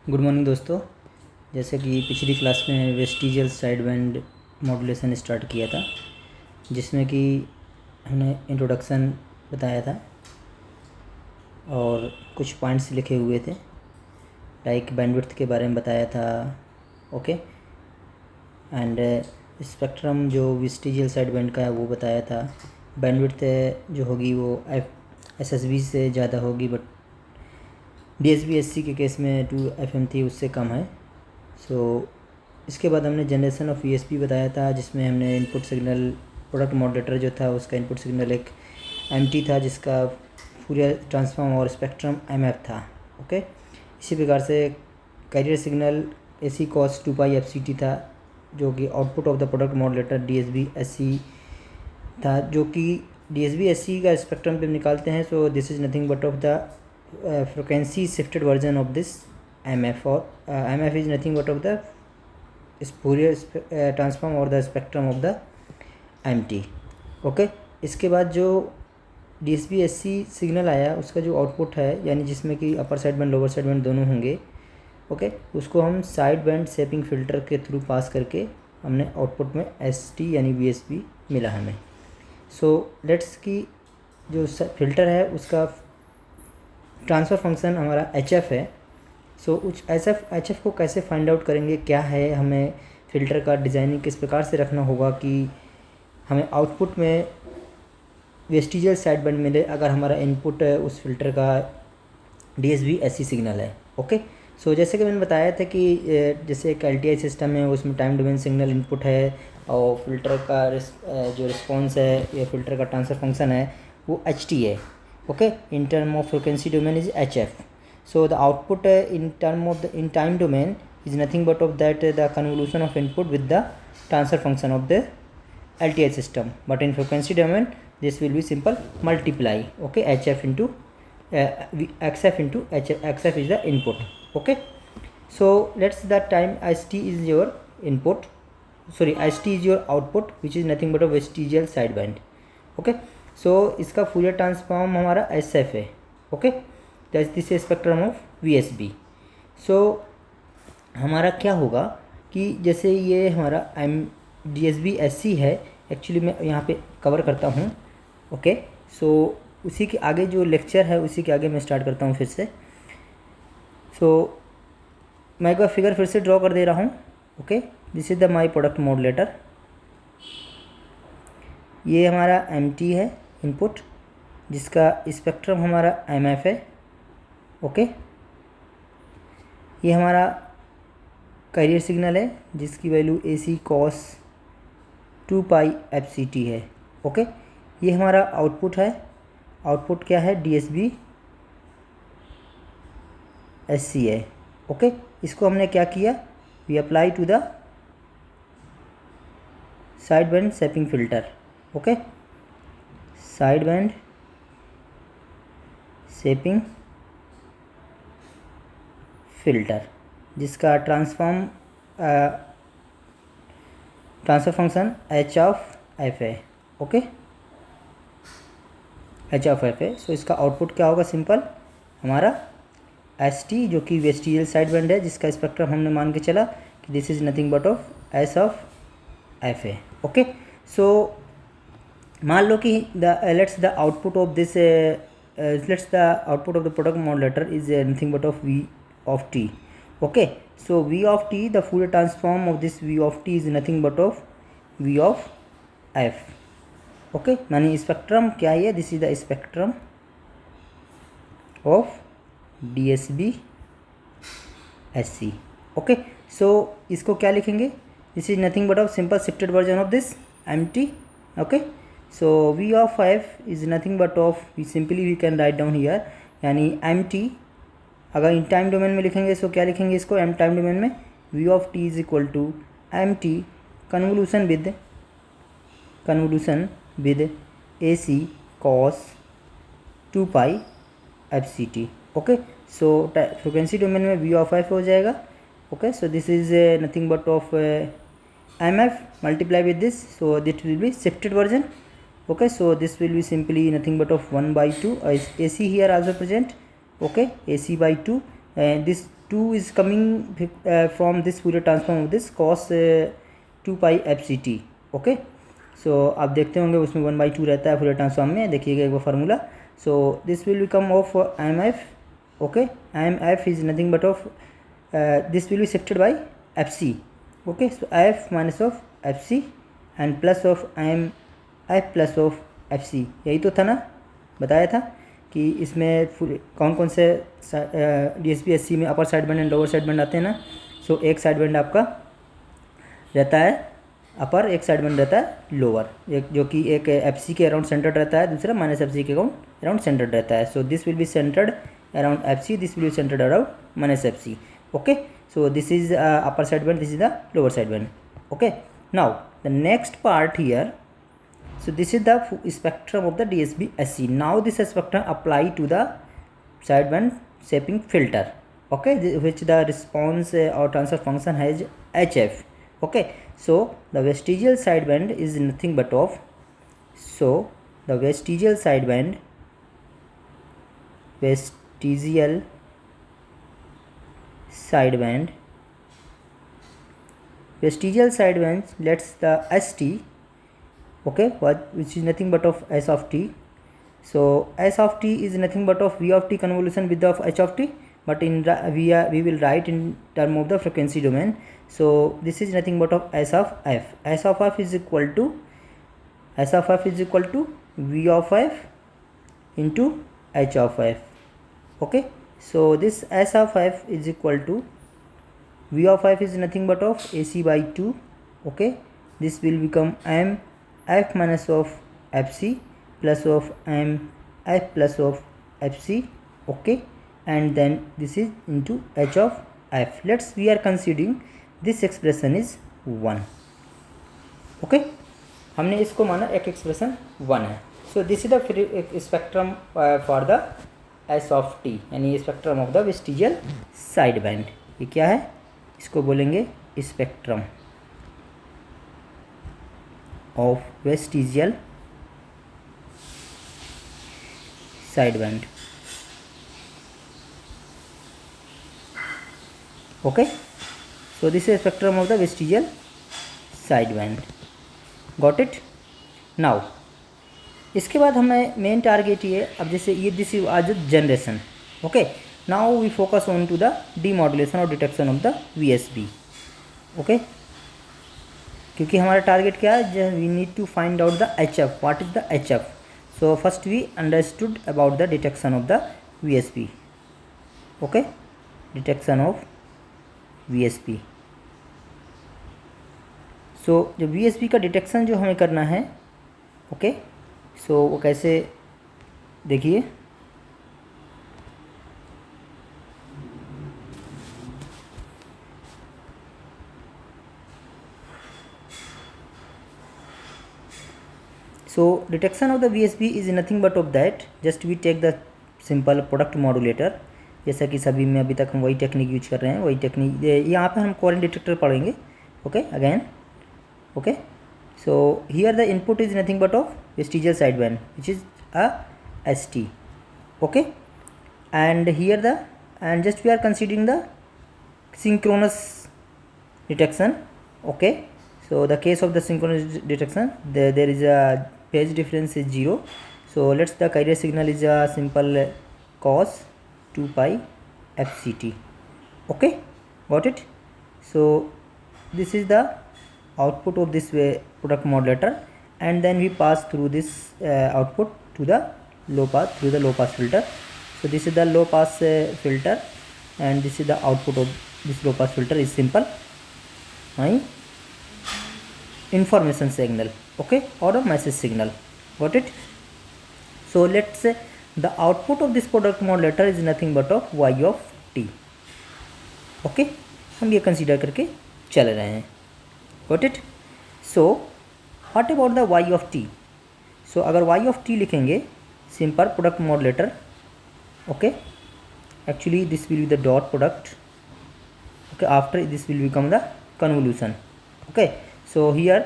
Good morning दोस्तों। जैसे कि पिछली क्लास में vestigial side band modulation start किया था, जिसमें कि हमने इंट्रोडक्शन बताया था और कुछ पॉइंट्स लिखे हुए थे, लाइक बैंडविड्थ के बारे में बताया था। ओके, एंड स्पेक्ट्रम जो वेस्टिजियल साइड बैंड का है वो बताया था। बैंडविड्थ जो होगी वो SSB से ज़्यादा होगी, बट DSB-SC के केस में 2 FM थी, उससे कम है। इसके बाद हमने जनरेशन ऑफ ESP बताया था, जिसमें हमने इनपुट सिग्नल प्रोडक्ट मॉडरेटर जो था उसका इनपुट सिग्नल एक MT था, जिसका फूरियर ट्रांसफॉर्म और स्पेक्ट्रम MF था। ओके, इसी प्रकार से carrier signal AC cos 2π FCT था, जो कि output of the product moderator DSB-SC था, जो कि DSB-SC का स्पेक्ट्रम पे निकालते हैं। So this is nothing but of the frequency shifted version of this MF, or MF is nothing but of the Fourier transform or the spectrum of the MT. Okay, इसके बाद जो DSB-SC signal आया उसका जो output है, यानी जिसमें कि upper side band lower side band दोनों होंगे, ओके, उसको हम साइड बैंड शेपिंग फ़िल्टर के थ्रू पास करके हमने आउटपुट में ST यानी VSB मिला हमें। लेट्स की जो फ़िल्टर है उसका ट्रांसफ़र फंक्शन हमारा HF है। उस HF को कैसे फाइंड आउट करेंगे, क्या है, हमें फ़िल्टर का डिज़ाइनिंग किस प्रकार से रखना होगा कि हमें आउटपुट में वेस्टिजियल साइड बैंड मिले अगर हमारा इनपुट उस फ़िल्टर का DSB-SC सिग्नल है। ओके, जैसे कि मैंने बताया था कि जैसे एक LTI सिस्टम है, उसमें टाइम डोमेन सिग्नल इनपुट है और फिल्टर का जो रिस्पॉन्स है या फिल्टर का ट्रांसफ़र फंक्शन है वो HT है। Okay, in term of frequency domain is HF. So the output in time domain is nothing but of that the convolution of input with the transfer function of the LTI system. But in frequency domain this will be simple multiply. Okay, HF into XF into HF. XF is the input. Okay, so let's that time ST is your input. Sorry, ST is your output, which is nothing but a vestigial sideband. Okay. इसका Fourier transform हमारा SF है। Okay, this spectrum of VSB। हमारा क्या होगा कि जैसे ये हमारा DSB-SC है, एक्चुअली मैं यहाँ पे कवर करता हूँ। ओके, उसी के आगे जो लेक्चर है उसी के आगे मैं स्टार्ट करता हूँ फिर से। मैं एक बार फिगर फिर से ड्रॉ कर दे रहा हूँ। Okay, this is the my product modulator. ये हमारा MT है इनपुट, जिसका स्पेक्ट्रम हमारा MF है। ओके, ये हमारा कैरियर सिग्नल है जिसकी वैल्यू AC cos 2π FCT है। ओके, ये हमारा आउटपुट है। आउटपुट क्या है? DSB-SC है। ओके, इसको हमने क्या किया? We apply to the side band shaping filter. Okay, side band shaping filter, जिसका ट्रांसफर फंक्शन H(f) है। ओके, H(f) है। इसका आउटपुट क्या होगा? सिंपल हमारा ST, जो कि वेस्टिजियल साइड बैंड है, जिसका स्पेक्ट्रम हमने मान के चला कि this is nothing but of S(f) है। ओके, मान लो कि let's the output of this let's the output of the product modulator is nothing but of V(t). Okay, V(t), the Fourier transform of this V(t) is nothing but of V(f). Okay, यानी spectrum क्या है? This is the spectrum of DSB-SC। Okay, इसको क्या लिखेंगे? This is nothing but of simple shifted version of this MT। Okay, V(f) is nothing but of, we can write down here, यानी MT। अगर in time domain में लिखेंगे तो क्या लिखेंगे इसको? टाइम डोमेन में V(t) is equal to MT convolution with AC cos 2π FCT। Okay, frequency domain में V(f) हो जाएगा। Okay, this is nothing but of MF multiply with this, this will be shifted version. Okay, this will be simply nothing but of 1/2 AC here also present. Okay, AC by 2, and this 2 is coming from this Fourier transform of this cos 2 pi fct. Okay, सो आप देखते होंगे उसमें 1/2 रहता है Fourier transform में, देखिएगा एक वो formula. So this will become of IMF. Okay, IMF is nothing but of this will be shifted by fc. okay, so f minus of fc and plus of f plus of fc. यही तो था ना, बताया था कि इसमें कौन कौन से DSP-SC में upper side band and lower side band आते हैं ना. सो एक साइड बैंड आपका रहता है अपर, एक साइड बैंड रहता है लोअर, एक जो कि एक FC के अराउंड सेंटर्ड रहता है, दूसरा माइनस FC के अराउंड सेंटर्ड रहता है. So this will be centred around FC, this will be centered around minus FC. okay, so this is upper side band, this is the lower side band. okay, now the next part here, so this is the spectrum of the DSP-SC. now this spectrum apply to the side band shaping filter. okay, which the response or transfer function has HF. okay, so the vestigial side band is nothing but of, so the vestigial side band vestigial side band let's the ST. okay, which is nothing but of S of t. so S of t is nothing but of V of t convolution with the of H of t, but in we will write in term of the frequency domain. so this is nothing but of S of f. S of f is equal to V of f into H of f. okay, so this S of f is equal to V of f is nothing but of AC by 2. okay, this will become m f minus of fc plus of m f plus of fc. okay, and then this is into H of f. we are considering this expression is 1. okay, हमने इसको माना एक expression 1 है. So this is the spectrum for the S of t, यानी spectrum of the vestigial side band. ये क्या है, इसको बोलेंगे spectrum of vestigial side band. Okay, so this is spectrum of the vestigial side band. Got it. Now इसके बाद हमें main target ये, अब जैसे ये दिस इज आज generation. Okay, now we focus on to the demodulation और detection of the VSB. Okay, क्योंकि हमारा टारगेट क्या है, we need to find out the HF. What is the HF? So first we understood about the detection of the VSB. Okay, detection of VSB. सो जो VSB का detection जो हमें करना है, ओके, सो वो कैसे, देखिए so detection of the VSB is nothing but of that, just we take the simple product modulator. जैसा कि सभी में अभी तक हम वही टेक्निक यूज कर रहे हैं, वही टेक्निक यहाँ पे हम कोहेरेंट डिटेक्टर पढ़ेंगे. Okay, again. Okay, so here the input is nothing but of vestigial sideband, which is a ST. okay, and here the, and just we are considering the synchronous detection. okay, so the case of the synchronous detection, there is a phase difference is 0. so let's the carrier signal is a simple cos 2 pi fct. okay, got it. so this is the output of this product modulator, and then we pass through this output to the low pass, through the low pass filter. so this is the low pass filter, and this is the output of this low pass filter is simple information signal. okay, or a message signal. got it. so let's say the output of this product modulator is nothing but of y of t. okay, हम ये consider करके चल रहे हैं. got it. so what about the y of t? so अगर y of t लिखेंगे, simple product modulator. okay, actually this will be the dot product. okay, after this will become the convolution. okay, so here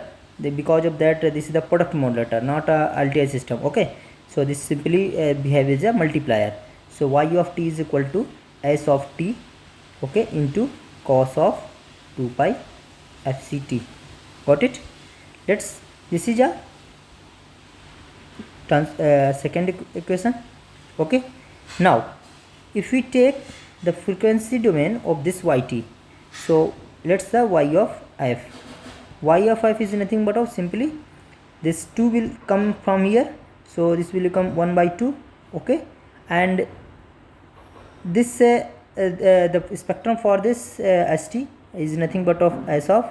because of that this is the product modulator, not a LTI system. okay, so this simply behaves as a multiplier. so y of t is equal to S of t okay, into cos of 2 pi fct. Got it? This is a second equation. Okay, now if we take the frequency domain of this yt, so let's the y of f is nothing but of simply this 2 will come from here, so this will become 1 by 2. Okay, and this the spectrum for this st is nothing but of s of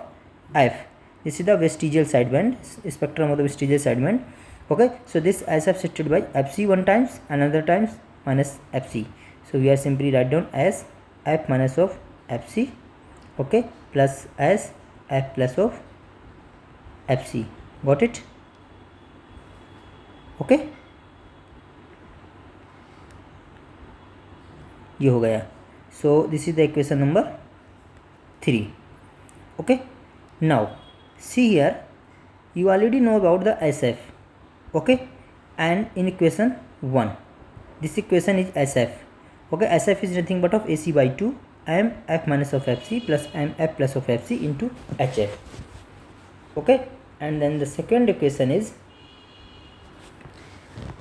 f. This is the vestigial sideband, spectrum of the vestigial sideband. Okay, so this SF shifted by fc one times, another times minus fc. So we are simply write down as f minus of fc, okay, plus as f plus of fc. Got it? Okay, ये हो गया. सो this is the equation number 3. Okay, now see here, you already know about the SF, okay, and in equation 1 this equation is SF. Okay, SF is nothing but of AC by 2 m f minus of fc plus m f plus of fc into HF. Okay, and then the second equation is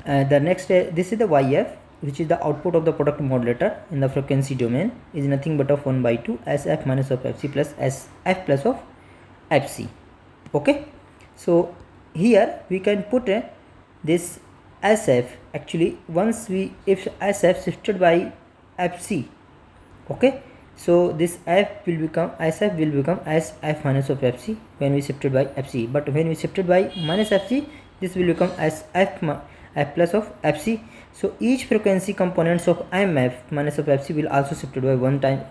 the next this is the YF, which is the output of the product modulator in the frequency domain, is nothing but of 1 by 2 SF minus of fc plus SF plus of fc. Okay, so here we can put this SF. Actually, once we, if SF shifted by fc, okay, so this f will become, SF will become as f minus of fc when we shifted by fc, but when we shifted by minus fc, this will become as f plus of fc. So each frequency components of mf minus of fc will also shifted by one time,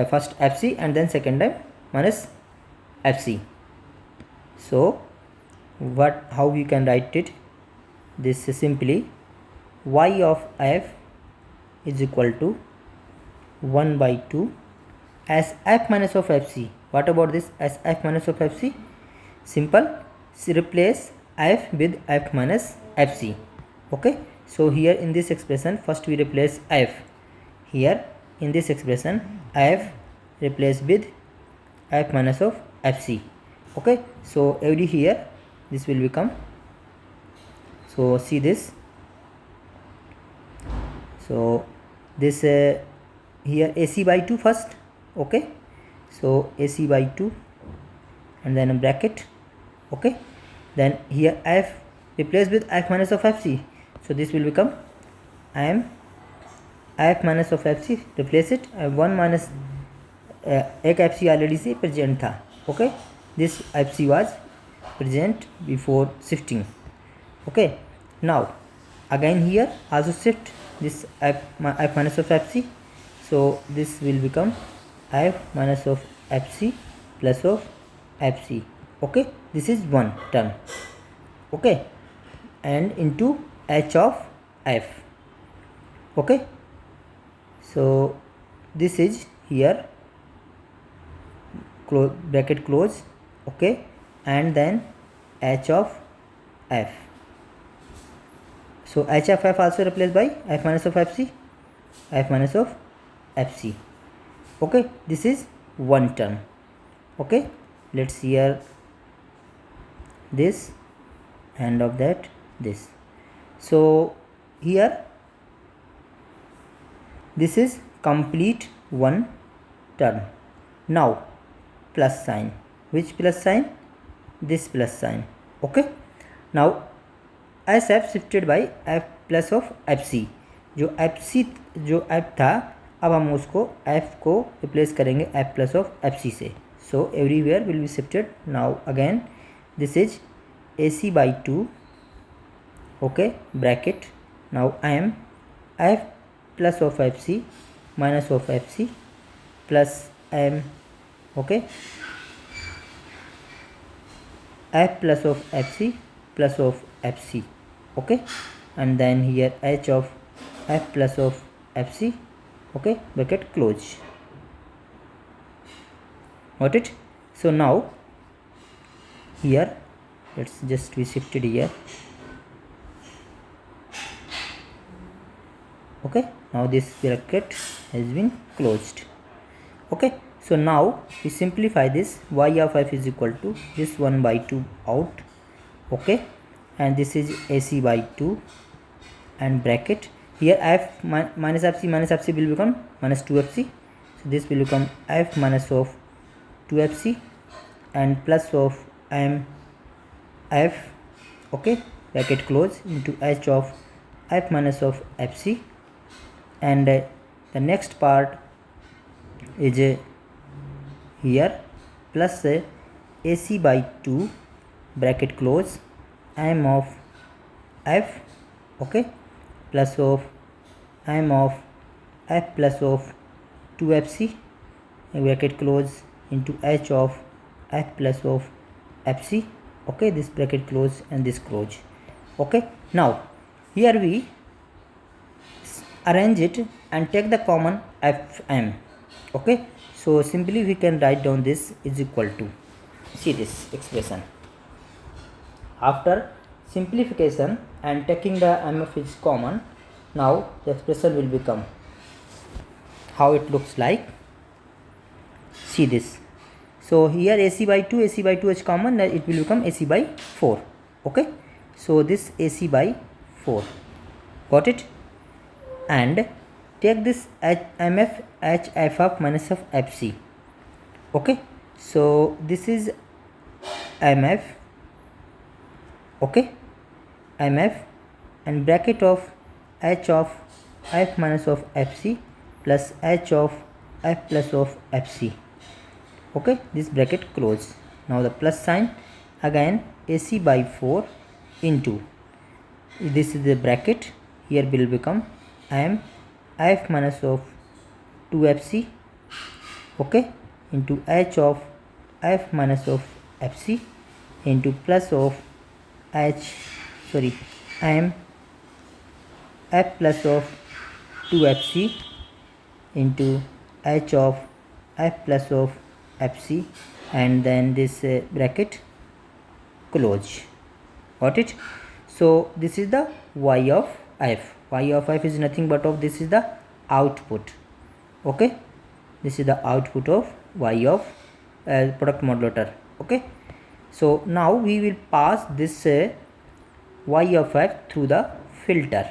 first fc and then second time minus fc. So how we can write it? This is simply y of f is equal to 1 by 2 as f minus of fc. What about this as f minus of fc? Simple, replace f with f minus fc. Okay, so here in this expression first we replace f. Here in this expression f replace with f minus of fc. Okay, so every here this will become, so see this, so this here AC by 2 first. Okay, so AC by 2 and then a bracket. Okay, then here f replaced with f minus of fc, so this will become m f minus of fc, replace it 1 minus एक fc already से present था. Okay, this fc was present before shifting. Okay, now again here also shift this f minus of fc, so this will become f minus of fc plus of fc. Okay, this is one term. Okay, and into h of f. Okay, so this is here bracket close. Okay, and then h of f. So h of f also replaced by f minus of fc, f minus of fc. Okay, this is one term. Okay, let's here this and of that this. So here this is complete one term. Now plus sign. Which plus sign? This plus sign. Okay, now as f shifted by f plus of fc, जो fc जो f था अब हम उसको f को replace करेंगे f plus of fc से. So everywhere will be shifted. Now again this is AC by 2. Okay, bracket. Now I am f plus of fc minus of fc plus m. Okay, f plus of fc plus of fc. Okay, and then here h of f plus of fc. Okay, bracket close. Got it? So now here let's just be shifted here. Okay, now this bracket has been closed. Okay, so now we simplify this. Y of f is equal to this 1 by 2 out. Okay, and this is AC by 2 and bracket. Here f minus fc will become minus 2fc. So this will become f minus of 2fc and plus of f. Okay, bracket close into h of f minus of fc, and the next part is here plus AC by 2 bracket close m of f. Okay, plus of m of f plus of 2fc bracket close into h of f plus of fc. Okay, this bracket close and this close. Okay, now here we arrange it and take the common fm. Okay, so simply we can write down this is equal to, see this expression, after simplification and taking the mf is common, now the expression will become how it looks like. See this. So here AC by 2 is common, it will become AC by 4. Okay, so this AC by 4, got it, and take this mf hf of minus of fc. Okay, so this is mf. Okay, mf and bracket of h of f minus of fc plus h of f plus of fc. Okay, this bracket close. Now the plus sign again, AC by 4 into this is the bracket, here will become m f minus of 2fc. Okay, into h of f minus of fc into plus of m f plus of 2fc into h of f plus of fc, and then this bracket close. Got it? So this is the y of f. Y of f is nothing but of, this is the output. Okay, this is the output of y of product modulator. Okay, so now we will pass this y of f through the filter.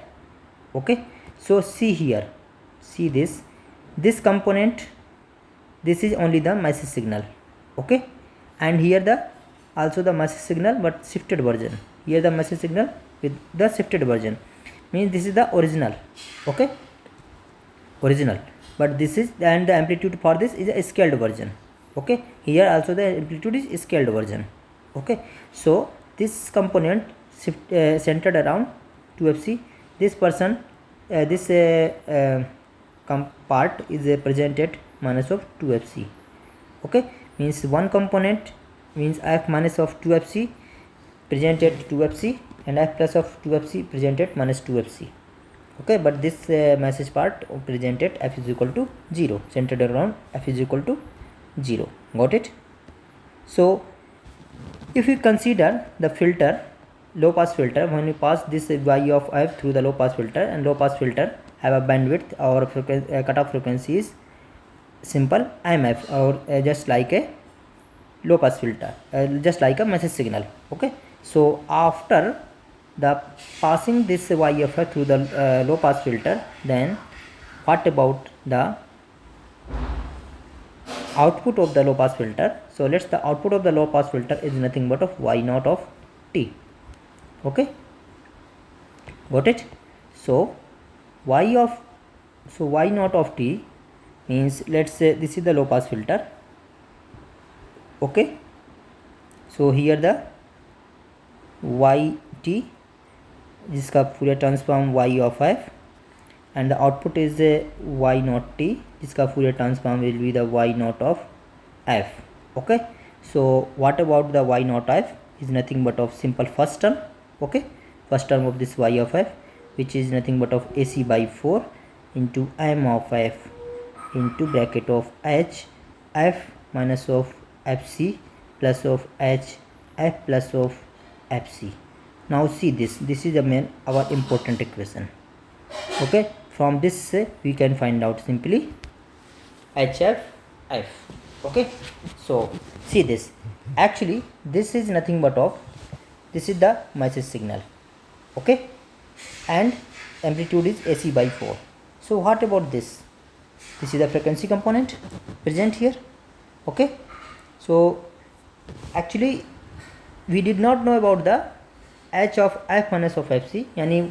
Okay, so see here, see this component, this is only the message signal. Okay, and here the also the message signal but shifted version. Here the message signal with the shifted version, means this is the original. Okay, original, but this is, and the amplitude for this is a scaled version. Okay, here also the amplitude is scaled version. Okay, so this component centered around 2fc. This person this part is presented minus of 2fc. Okay, means one component means f minus of 2fc presented 2fc and f plus of 2fc presented minus 2fc. Okay, but this message part presented f is equal to 0, centered around f is equal to 0. Got it? So if we consider the filter, low pass filter, when we pass this y of f through the low pass filter, and low pass filter have a bandwidth or cutoff frequency is simple mf, or just like a low pass filter, just like a message signal. Okay, so after the passing this y of f through the low pass filter, then what about the output of the low pass filter? So let's, the output of the low pass filter is nothing but of y naught of t. Okay, got it? So y naught of t means, let's say this is the low pass filter. Okay, so here the yt, जिसका Fourier transform y of f, and the output is y naught t, जिसका Fourier transform will be the y naught of f. Okay, so what about the y naught f is nothing but of simple first term. Okay, first term of this y of f, which is nothing but of AC by 4 into m of f into bracket of h f minus of fc plus of h f plus of fc. Now see this is the main, our important equation. Okay, from this we can find out simply hf f. Okay, so see this, actually this is nothing but of, this is the message signal, okay, and amplitude is AC by 4. So what about this? This is the frequency component present here, okay. So actually we did not know about the h of f minus of fc, yani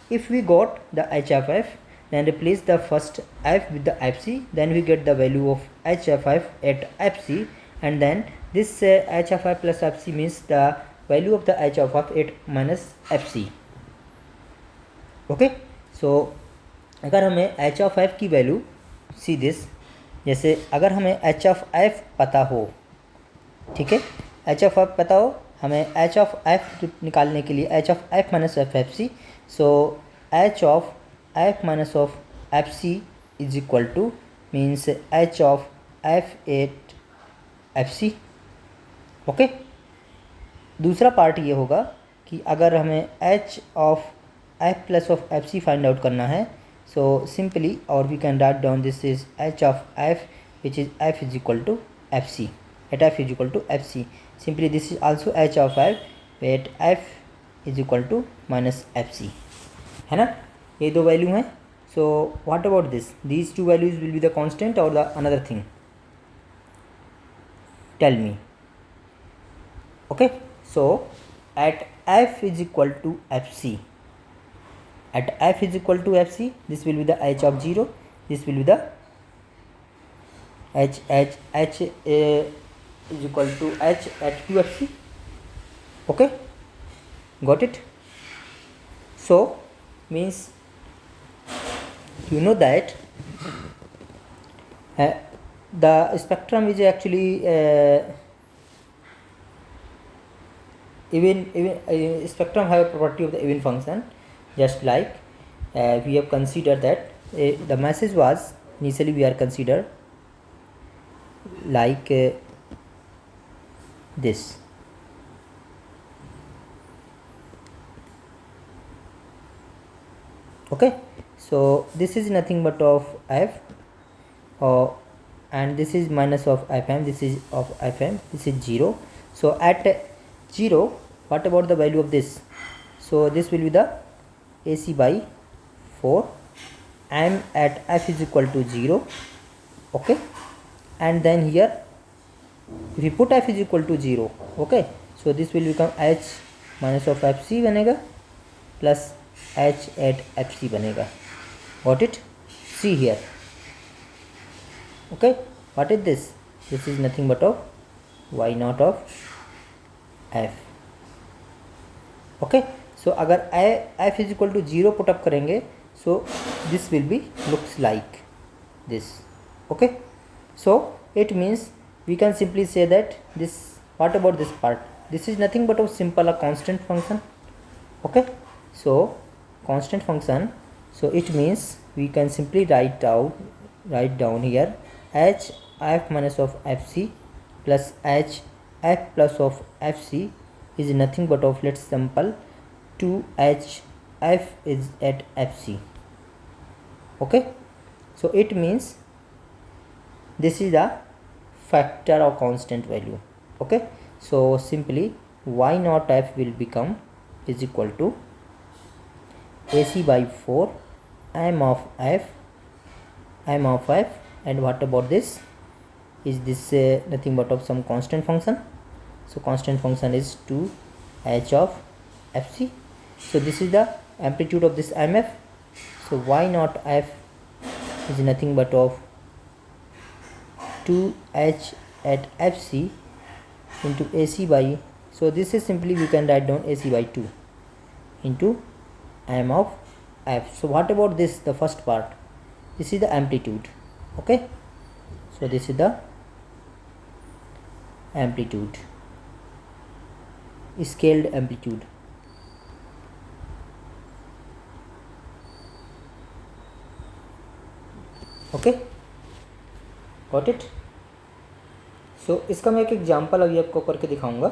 if we got the h of f, then replace the first f with the fc, then we get the value of h of f at fc, and then this h of f plus fc means the value of the h of f at minus fc, okay. So अगर हमें h of f की value, see this, जैसे अगर हमें h of f पता हो, ठीक है, h ऑफ f पता हो, हमें h ऑफ f निकालने के लिए h of f minus of F C, so h of f minus of F C is equal to means h of f at F C, okay. दूसरा part ये होगा कि अगर हमें h of f plus of F C find out करना है, so simply और we can write down this is h of f which is f is equal to F C, at f is equal to F C. Simply this is also h of f at f is equal to minus F C, है ना. ये दो value हैं. So what about this, these two values will be the constant और the another thing, tell me. Okay, so at f is equal to fc, at f is equal to fc, this will be the h of 0, this will be the h is equal to h at 2fc, okay, got it. So means you know that the spectrum is actually even spectrum have a property of the even function, just like we have considered that the message was initially we are considered like this, okay. So this is nothing but of f, and this is minus of fm, this is of fm, this is 0. So at 0, what about the value of this? So this will be the AC by 4, m at f is equal to 0, okay, and then here if you put f is equal to 0, okay, so this will become h minus of fc बनेगा plus h at fc बनेगा, got it. See here, okay, what is this? This is nothing but of y naught of f, okay. So अगर f is equal to 0 put up करेंगे, so this will be looks like this, okay. So it means we can simply say that this, what about this part? This is nothing but a simple a constant function, okay. So constant function, so it means we can simply write down here h f minus of fc plus h f plus of fc is nothing but of, let's sample 2h f is at fc, okay. So it means this is the factor of constant value, okay. So simply y naught f will become is equal to AC by 4 m of f, and what about this? Is this nothing but of some constant function? So constant function is 2h of fc. So this is the amplitude of this mf. So y naught f is nothing but of 2h at fc into AC by, so this is simply we can write down AC by 2 into m of f. So what about this, the first part? This is the amplitude, okay. So this is the amplitude, scaled amplitude, okay, got it. सो इसका मैं एक example अभी आपको करके दिखाऊंगा.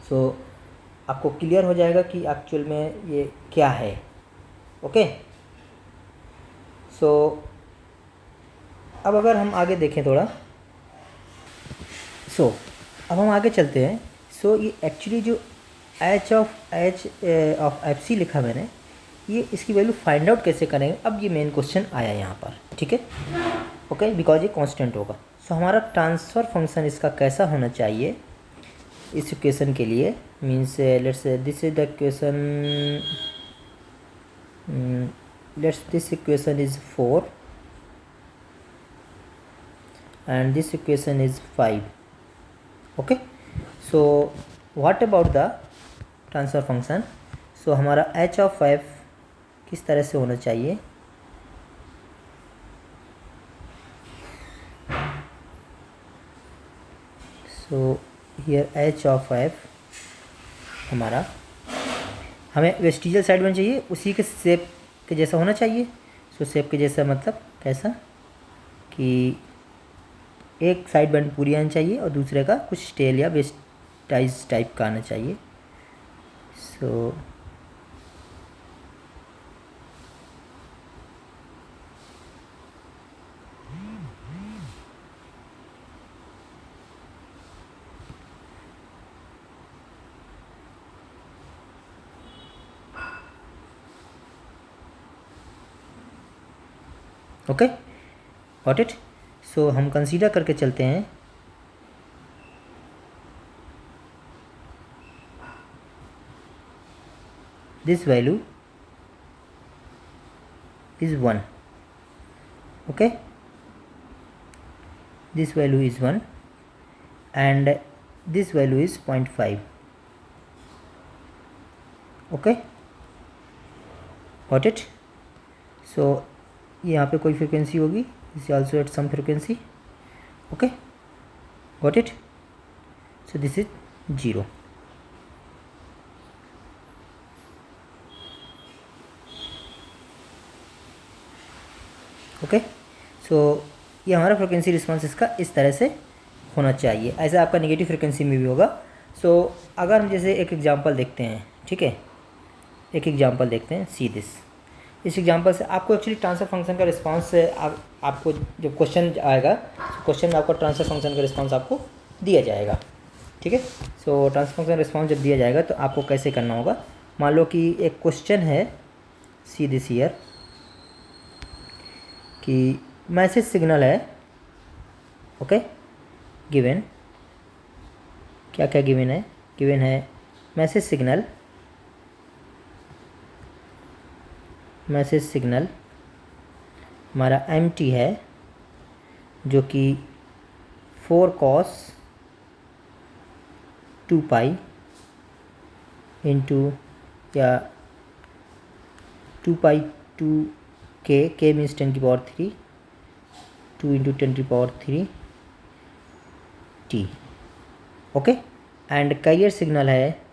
सो आपको clear हो जाएगा कि एक्चुअल में ये क्या है, ओके. सो अब अगर हम आगे देखें थोड़ा, अब हम आगे चलते हैं। ये एक्चुअली जो एच ऑफ एफ सी लिखा मैंने, ये इसकी वैल्यू फाइंड आउट कैसे करेंगे, अब ये मेन क्वेश्चन आया यहाँ पर, ठीक है। ओके, बिकॉज ये कांस्टेंट होगा। हमारा ट्रांसफ़र फंक्शन इसका कैसा होना चाहिए इस इक्वेशन के लिए, means let's this is the equation, this equation is 4 and this equation is 5. Okay, so what about the transfer function? So हमारा h of f किस तरह से होना चाहिए, so here h of f हमारा, हमें वेस्टिजियल साइड में चाहिए, उसी के शेप के जैसा होना चाहिए। शेप के जैसा मतलब कैसा, कि एक साइड बैंड पूरी आनी चाहिए और दूसरे का कुछ स्टेल या वेस्टाइज टाइप का आना चाहिए। Okay, got it. हम कंसीडर करके चलते हैं, this value is 1, okay, this value is 1 and this value is 0.5, okay, got it. यहाँ पे कोई फ्रिक्वेंसी होगी, this also at some frequency, okay, got it. This is 0, okay. ये हमारा फ्रिक्वेंसी रिस्पॉन्स इसका इस तरह से होना चाहिए, ऐसा आपका नेगेटिव फ्रिक्वेंसी में भी होगा। अगर हम जैसे एक एग्जांपल देखते हैं, ठीक है, एक एग्जांपल देखते हैं, सी दिस, इस एग्जांपल से आपको एक्चुअली ट्रांसफर फंक्शन का रिस्पांस आपको जब क्वेश्चन आएगा, क्वेश्चन में आपको ट्रांसफर फंक्शन का रिस्पांस आपको दिया जाएगा, ठीक है। ट्रांसफर फंक्शन रिस्पांस जब दिया जाएगा तो आपको कैसे करना होगा, मान लो कि एक क्वेश्चन है, सी दिस हियर, कि मैसेज सिग्नल है, ओके, गिवन, क्या क्या गिवन है, गिवन है मैसेज सिग्नल, हमारा mt है जो कि 4 cos 2 पाई इंटू या 2 पाई 2 k मीन्स 10 की पावर 3, 2 इंटू 10 की power 3 t, okay. And carrier signal है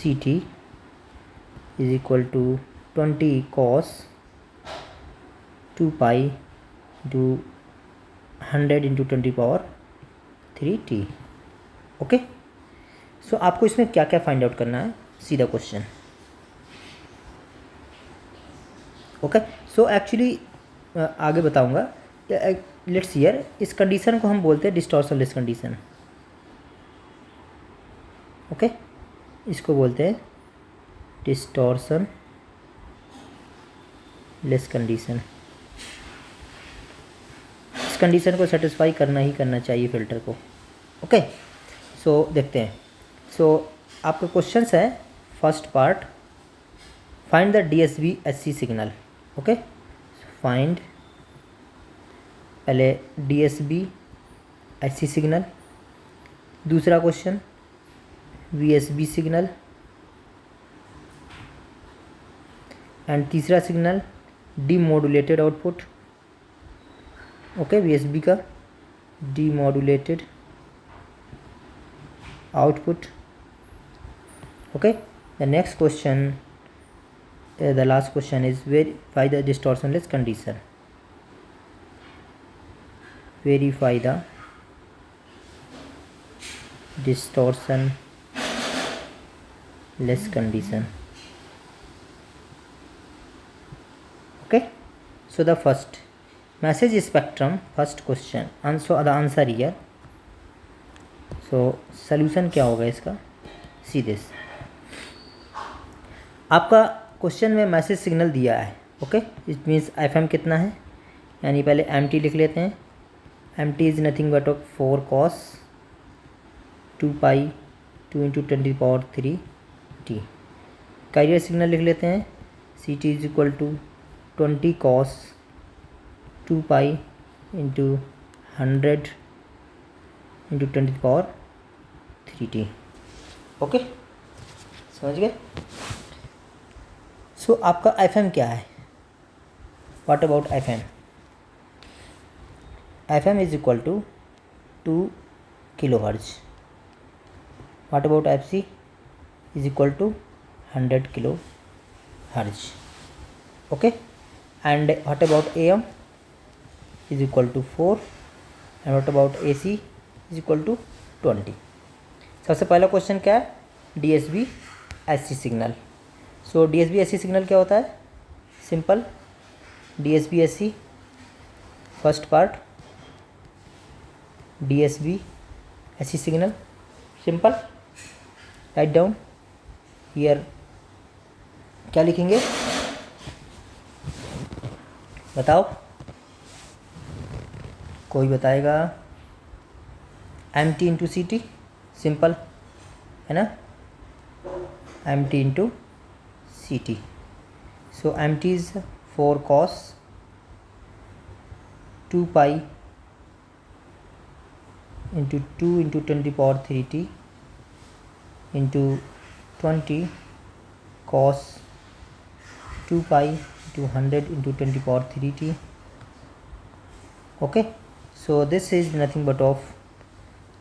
ct is equal to 20 cos 2 pi into 100 into 20 power 3 t, okay. आपको इसमें क्या क्या फाइंड आउट करना है, सीधा क्वेश्चन, ओके। एक्चुअली आगे बताऊंगा। लेट्स हियर, इस कंडीशन को हम बोलते हैं डिस्टॉर्शनलेस कंडीशन, ओके, इसको बोलते हैं डिस्टॉर्शन लेस कंडीशन। इस कंडीशन को सेटिस्फाई करना ही करना चाहिए फिल्टर को, ओके। देखते हैं। आपका क्वेश्चन है first part, find the DSB SC signal, okay. Find पहले DSB SC सिग्नल, दूसरा क्वेश्चन VSB सिग्नल, एंड तीसरा signal demodulated output, okay, VSB का demodulated output, okay. The next question, the last question is verify the distortionless condition, verify the distortionless condition, Okay, so the first message spectrum, first question, answer the answer here. So solution क्या होगा इसका, see this, आपका question में message signal दिया है. Okay, it means FM कितना है, यानी पहले MT लिख लेते हैं. MT is nothing but 4 cos 2 pi 2 into 10⁻³ t. Carrier signal लिख लेते हैं, CT is equal to 20 cos 2 pi into 100 into 10⁻³ t. Okay, समझ गए. सो आपका FM क्या है, what about FM? FM is equal to 2 kHz. What about FC is equal to 100 kHz. Okay, and what about AM is equal to 4 and what about AC is equal to 20. सबसे पहला question क्या है, DSB SC signal. So DSB SC signal क्या होता है, simple. DSB SC first part, DSB SC signal, simple. Write down here, क्या लिखेंगे बताओ, कोई बताएगा. MT इंटू CT, सिंपल है ना, MT into CT. So MT is 4 cos 2 pi into 2 into 10⁻³ into 20 cos 2 pi into 100 into 10⁻³ Okay, so this is nothing but of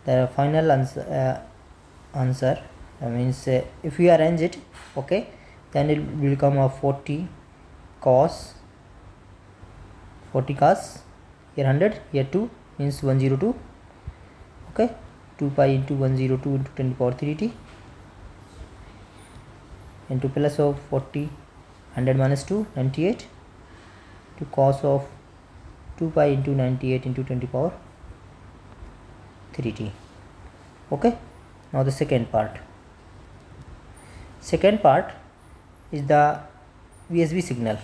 the final answer. Means if we arrange it, okay, then it will become a 40 cos here 100, here 2 means 102. Okay, 2 pi into 102 into 10⁻³ into plus of 40, 100 minus 2, 98, to cos of 2 pi into 98 into 10⁻³ Okay, now the second part is the VSB signal.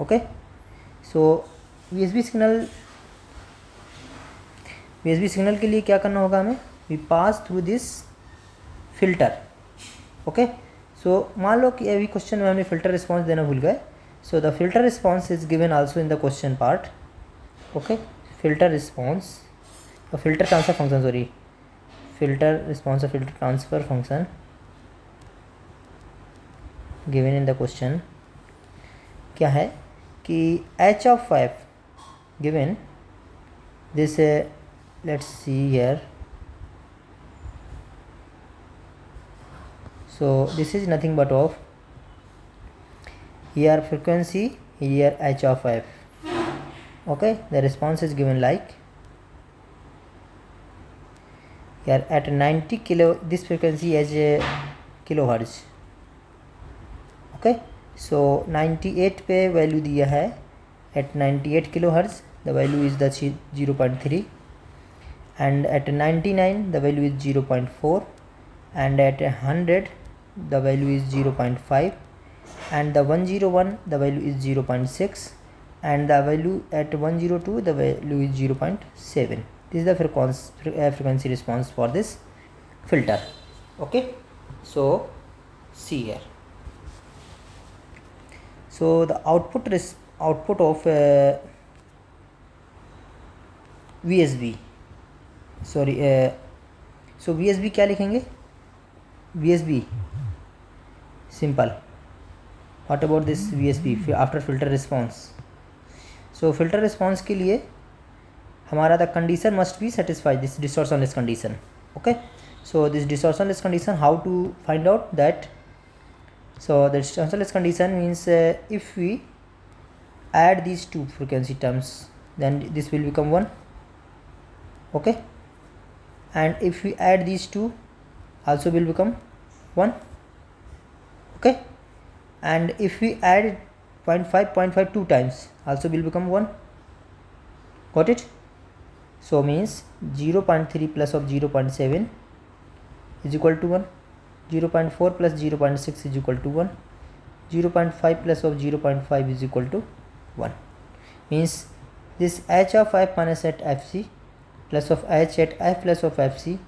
Okay, so VSB signal के लिए क्या करना होगा हमें, we pass through this filter. Okay, so मान लो कि अभी question में हमने फिल्टर रिस्पॉन्स देना भूल गए. So the filter response is given also in the question part. Okay, filter response or filter transfer function, sorry, filter response or filter transfer function given in the question क्या है कि h of f given this let's see here. So this is nothing but of here frequency, here h of f. Okay, the response is given like here at 90 kilo, this frequency as a kilohertz. Okay, so 98 पे value दिया है, at 98 kilohertz the value is the 0.3, and at 99 the value is 0.4, and at 100 the value is 0.5, and the 101 the value is 0.6, and the value at 102 the value is 0.7. This is the frequency response for this filter. Okay, so see here. So the output of VSB, sorry, so VSB क्या लिखेंगे, VSB simple. What about this VSB after filter response? So filter response के लिए हमारा the condition must be satisfied, this distortionless condition. Okay, so this distortionless condition, how to find out that? So the distortionless condition means if we add these two frequency terms, then this will become 1. Okay, and if we add these two also will become 1. Okay, and if we add 0.5 2 times also will become 1. Got it? So means 0.3 plus of 0.7 is equal to 1. 0.4 plus 0.6 is equal to 1. 0.5 plus of 0.5 is equal to 1. Means this h of f minus at fc plus of h at f plus of fc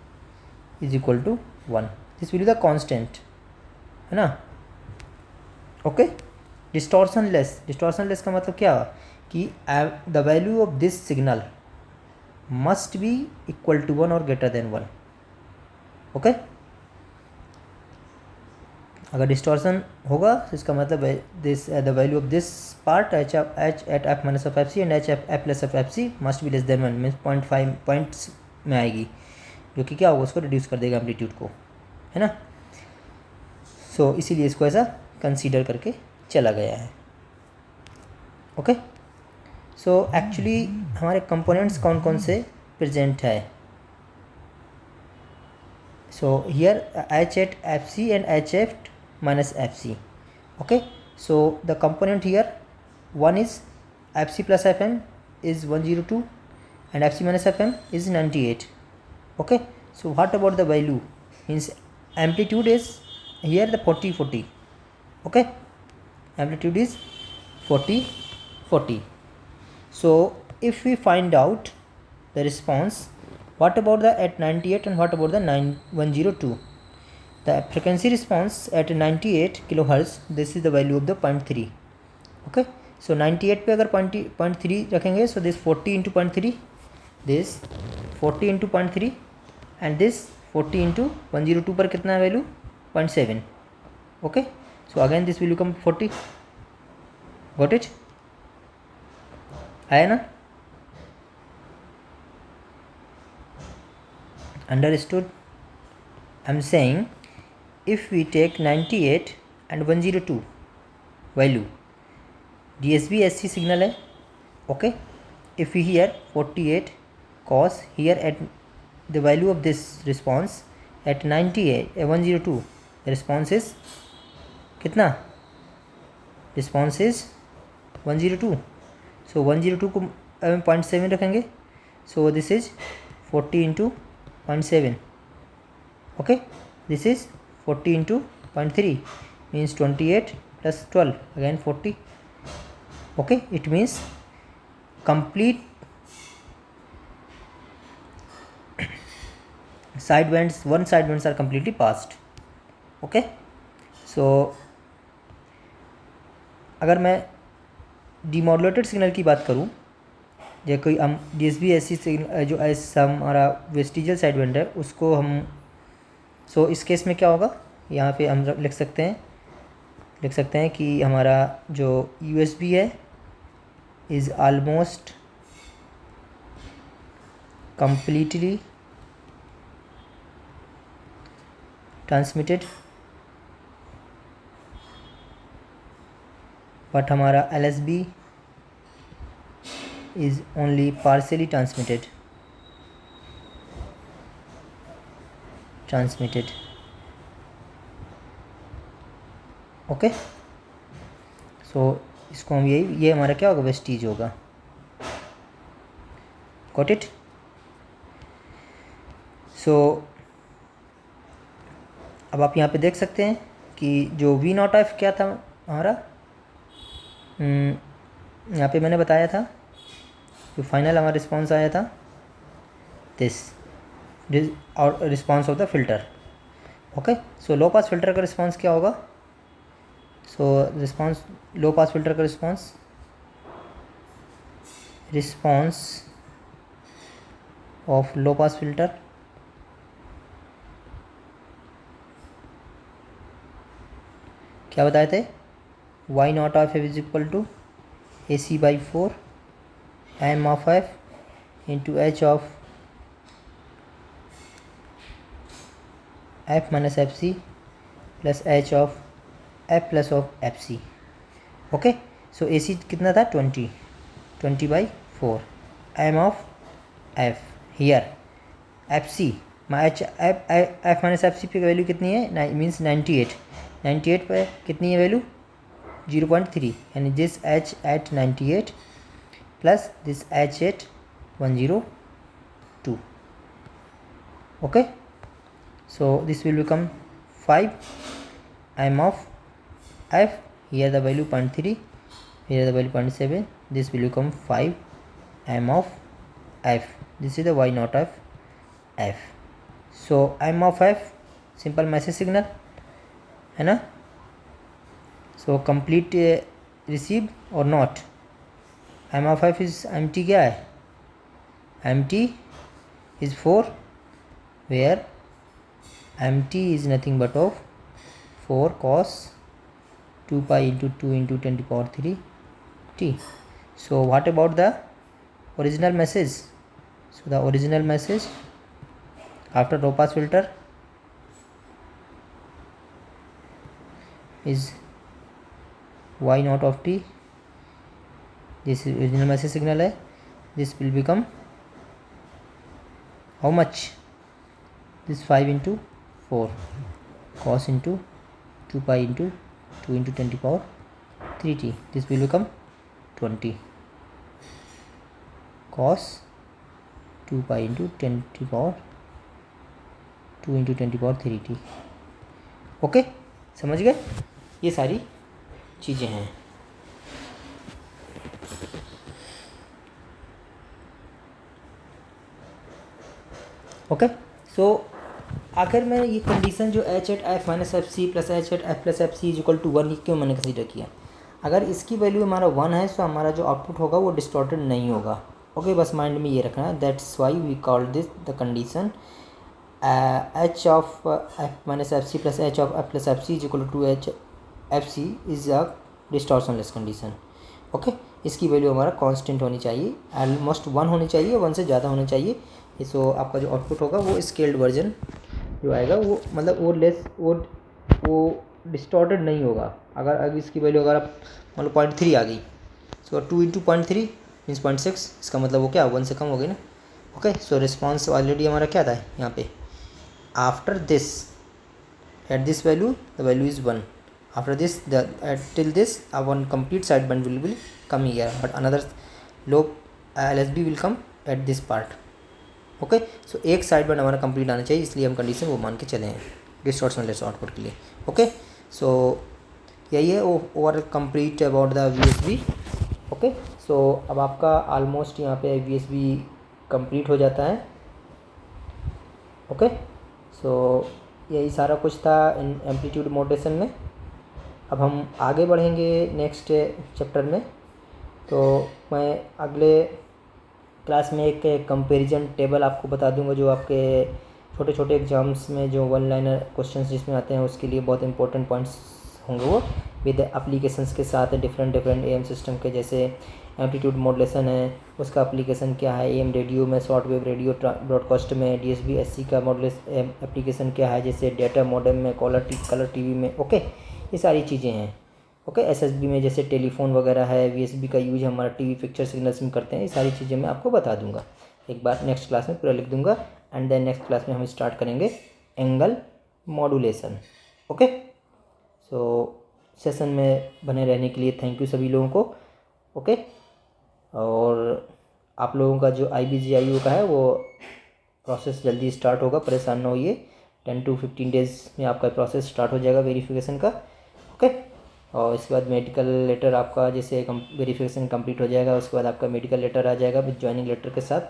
is equal to 1. This will be the constant, है ना? Okay. डिस्टॉर्शनलेस का मतलब क्या कि the value of this signal must be equal to 1 और greater than 1. Okay. अगर distortion होगा तो इसका मतलब है this the value of this part H at F minus of F C and H F plus of F C must be less than 1 means 0.5 points में आएगी, जो कि क्या होगा, उसको रिड्यूस कर देगा एम्पलीट्यूड को, है ना. सो इसीलिए इसको ऐसा कंसीडर करके चला गया है. ओके. सो एक्चुअली हमारे कंपोनेंट्स कौन कौन से प्रेजेंट है. So here H at F C and H F minus fc. Okay, so the component here, one is fc plus fm is 102 and fc minus fm is 98. Okay, so what about the value? Means amplitude is here the 40. Okay, amplitude is 40. So if we find out the response, what about the at 98 and what about the 102? The frequency response at 98 kilohertz, this is the value of the 0.3. Okay, so 98 पे अगर 0.3 रखेंगे, so this 40 into 0.3, this 40 into 0.3 and this 40 into 102 पर कितना value 0.7. Okay, so again this will become 40. Got it? आया ना? Understood? I'm saying if we take 98 and 102 value, DSB SC signal है. Okay, if we here 48 cos here at the value of this response at 98 102, the response is कितना? Response is 102. So 102 को 0.7 रखेंगे, so this is 40 into 0.7. Okay, this is 40 into 0.3 means 28 plus 12 again 40. Okay, it means complete sidebands, one sidebands are completely passed. Okay, so अगर मैं डीमॉड्यूलेटेड signal की बात करूँ, या कोई हम DSB-SC सिग्नल जो ऐसा हमारा वेस्टिजियल साइडबैंड है उसको हम, सो इस केस में क्या होगा, यहाँ पे हम लिख सकते हैं कि हमारा जो USB है is almost completely transmitted, but हमारा LSB is only partially transmitted. Okay, so इसको हम ये हमारा क्या होगा, वेस्टीज होगा. Got it? सो अब आप यहाँ पे देख सकते हैं कि जो V0F क्या था हमारा, यहाँ पे मैंने बताया था जो फाइनल हमारा रिस्पॉन्स आया था, दिस और response of the filter. Okay, so low pass filter का रिस्पॉन्स क्या होगा, so response low pass filter का response of low pass filter क्या बताए थे, Y0 is equal to AC/4 M of f into H of f minus F C plus H of f plus of F C. Okay, so AC कितना था 20/4 M of f here F C f minus F सी पे value कितनी है, means 98 पे कितनी है value 0.3 यानी this h at 98 plus this h at 102. Okay, so this will become 5 m of f. Here the value 0.3, here the value 0.7. This will become 5 m of f. This is the y naught of f. So m of f simple message signal है ना. So complete receive और not. M of F is M T क्या है, M T is 4 where M T is nothing but of 4 cos 2 pi into 2 into 10 to the power 3 t. So what about the original message? So the original message after low pass filter is y naught of t. This is original message signal है. This will become how much? This 5 into 4 cos into 2 pi into 2 into 10 to the power 3t. This will become 20 cos 2 pi into 10 to the power 2 into 10 to the power 3t. Okay, समझ गए. ये सारी चीज़ें हैं. Okay, सो आखिर में ये condition जो H at F minus F C plus H at F plus F C is equal to 1 क्यों मैंने कंसीडर किया. अगर इसकी वैल्यू हमारा 1 है तो हमारा जो आउटपुट होगा वो डिस्टॉर्टेड नहीं होगा. ओके, बस माइंड में ये रखना है. That's why we call this the condition H of F minus F C plus H of F plus F C is equal to H F C is a distortionless condition. Okay, इसकी value हमारा constant होनी चाहिए, almost 1 होनी चाहिए, 1 से ज़्यादा होनी चाहिए. सो आपका जो आउटपुट होगा वो स्केल्ड वर्जन जो आएगा वो मतलब वो डिस्टॉर्टेड नहीं होगा. अगर इसकी वैल्यू अगर आप मतलब 0.3 आ गई, सो 2 इंटू 0.3 मीन्स 0.6, इसका मतलब वो क्या 1 से कम हो गई ना. ओके, सो रिस्पॉन्स ऑलरेडी हमारा क्या था यहाँ पे. After this at this value the value is 1. After this till this one complete sideband will come here, but another low LSB will come at this part. Okay, so एक sideband हमारा complete आना चाहिए, इसलिए हम condition वो मान के चले हैं डिस्टॉर्शनलेस आउटपुट के लिए. ओके, सो यही है over complete about the VSB. Okay, so अब आपका ऑलमोस्ट यहाँ पे VSB कंप्लीट हो जाता है. ओके, सो यही सारा कुछ था इन एम्पलीट्यूड मॉड्यूलेशन में. अब हम आगे बढ़ेंगे नेक्स्ट चैप्टर में. तो मैं अगले क्लास में एक कंपैरिजन टेबल आपको बता दूंगा जो आपके छोटे छोटे एग्जाम्स में जो 1 लाइनर क्वेश्चंस जिसमें आते हैं उसके लिए बहुत इंपॉर्टेंट पॉइंट्स होंगे वो विद एप्लीकेशंस के साथ डिफरेंट AM सिस्टम के. जैसे एम्पलीट्यूड मॉड्यूलेशन है, उसका एप्लीकेशन क्या है, AM रेडियो में, शॉर्ट वेव रेडियो ब्रॉडकास्ट में, DSB SC का मॉड्यूलेशन एप्लीकेशन क्या है, जैसे डेटा मॉडेम में, कलर TV में. ओके, ये सारी चीज़ें हैं. ओके, SSB में जैसे टेलीफोन वगैरह है, VSB का यूज हमारा TV पिक्चर सिग्नल्स में करते हैं. ये सारी चीज़ें मैं आपको बता दूंगा एक बार नेक्स्ट क्लास में, पूरा लिख दूंगा. एंड देन नेक्स्ट क्लास में हम स्टार्ट करेंगे एंगल मॉड्यूलेशन. ओके, सो सेशन में बने रहने के लिए थैंक यू सभी लोगों को. ओके, और आप लोगों का जो IBGIU का है वो प्रोसेस जल्दी स्टार्ट होगा, परेशान ना होइए. 10 to 15 डेज़ में आपका प्रोसेस स्टार्ट हो जाएगा वेरिफिकेशन का. ओके, और इसके बाद मेडिकल लेटर आपका जैसे वेरिफिकेशन कंप्लीट हो जाएगा, उसके बाद आपका मेडिकल लेटर आ जाएगा विद ज्वाइनिंग लेटर के साथ.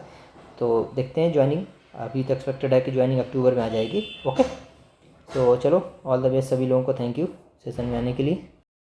तो देखते हैं ज्वाइनिंग, अभी तो एक्सपेक्टेड है कि ज्वाइनिंग अक्टूबर में आ जाएगी. ओके, तो चलो ऑल द बेस्ट सभी लोगों को. थैंक यू सेशन में आने के लिए.